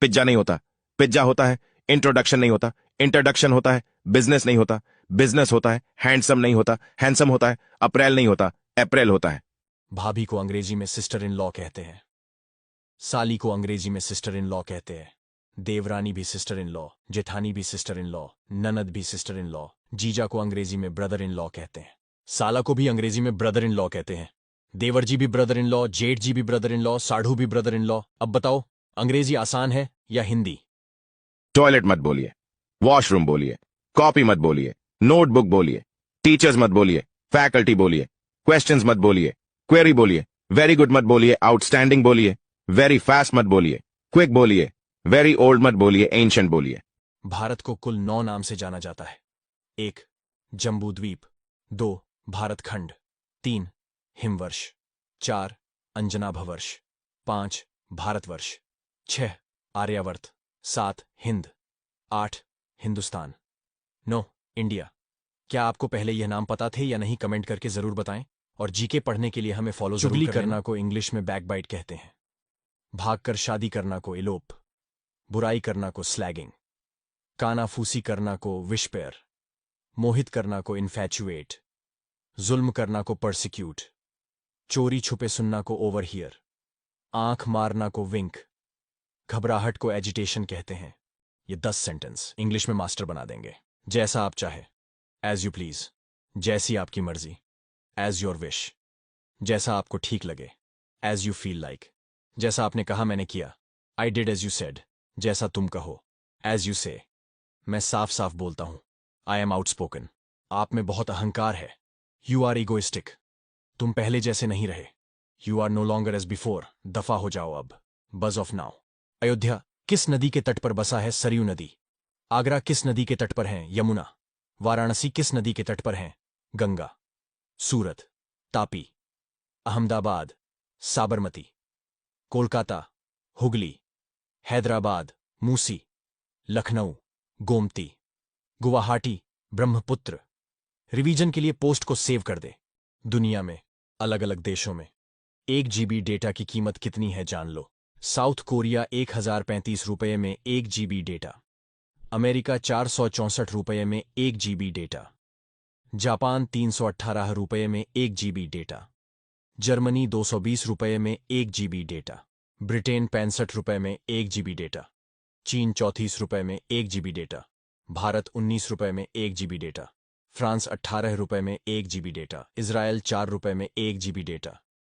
Pizza नहीं होता, pizza होता है। इंट्रोडक्शन नहीं होता, इंट्रोडक्शन होता है। बिजनेस नहीं होता, बिजनेस होता है। हैंडसम नहीं होता, हैंडसम होता है। अप्रैल नहीं होता, अप्रैल होता है। भाभी को अंग्रेजी में सिस्टर इन लॉ कहते हैं। साली को अंग्रेजी में सिस्टर इन लॉ कहते हैं। देवरानी भी सिस्टर इन लॉ, जेठानी भी सिस्टर इन लॉ, ननद भी सिस्टर इन लॉ। जीजा को अंग्रेजी में ब्रदर इन लॉ कहते हैं। साला को भी अंग्रेजी में ब्रदर इन लॉ कहते हैं। देवर जी भी ब्रदर इन लॉ, जेठ जी भी ब्रदर इन लॉ, साढ़ू भी ब्रदर इन लॉ। अब बताओ, अंग्रेजी आसान है या हिंदी? टॉयलेट मत बोलिए, वॉशरूम बोलिए, कॉपी मत बोलिए, नोटबुक बोलिए, टीचर्स मत बोलिए, फैकल्टी बोलिए, क्वेश्चंस मत बोलिए, क्वेरी बोलिए, वेरी गुड मत बोलिए, आउटस्टैंडिंग बोलिए, वेरी फास्ट मत बोलिए, क्विक बोलिए, वेरी ओल्ड मत बोलिए, एंशिएंट बोलिए। भारत को कुल 9 नाम से जाना जाता है। 1. जम्बूद्वीप। 2. भारतखंड। 3. हिमवर्ष। 4. अंजनाभवर्ष। 5. भारतवर्ष। 6. आर्यावर्त। 7. हिंद। 8. हिंदुस्तान। 9. इंडिया। क्या आपको पहले यह नाम पता थे या नहीं, कमेंट करके जरूर बताएं। और जीके पढ़ने के लिए हमें फॉलो जरूर करें। चुगली करना को इंग्लिश में बैकबाइट कहते हैं। भागकर शादी करना को इलोप। बुराई करना को स्लैगिंग। कानाफूसी करना को विशपेयर। मोहित करना को इन्फैचुएट। जुल्म करना को परसिक्यूट। चोरी छुपे सुनना को ओवरहियर। आंख मारना को विंक। घबराहट को एजिटेशन कहते हैं। ये 10 सेंटेंस इंग्लिश में मास्टर बना देंगे। जैसा आप चाहे, एज यू प्लीज, जैसी आपकी मर्जी, एज योर विश, जैसा आपको ठीक लगे, एज यू फील लाइक, जैसा आपने कहा मैंने किया, I did as you said, जैसा तुम कहो, एज यू से। मैं साफ साफ बोलता हूं, आई एम आउटस्पोकन। आप में बहुत अहंकार है। You are egoistic. तुम पहले जैसे नहीं रहे। You are no longer as before. दफा हो जाओ अब, बज ऑफ नाउ। अयोध्या किस नदी के तट पर बसा है? सरयू नदी। आगरा किस नदी के तट पर है? यमुना। वाराणसी किस नदी के तट पर है? गंगा। सूरत, तापी। अहमदाबाद, साबरमती। कोलकाता, हुगली। हैदराबाद, मूसी। लखनऊ, गोमती। गुवाहाटी, ब्रह्मपुत्र। रिवीजन के लिए पोस्ट को सेव कर दे। दुनिया में अलग अलग देशों में 1 GB डेटा की कीमत कितनी है जान लो। साउथ कोरिया 1035 रुपये में 1 GB डेटा। अमेरिका 464 रुपये में 1 GB डेटा। जापान 318 रुपये में 1 GB डेटा। जर्मनी 220 रुपये में 1 GB डेटा। ब्रिटेन 65 रुपये में 1 GB डेटा। चीन 34 रुपये में 1 GB डेटा। भारत 19 रुपये में 1 GB डेटा। फ्रांस 18 रुपये में 1 GB डेटा। इजराइल 4 रुपये में 1 GB डेटा।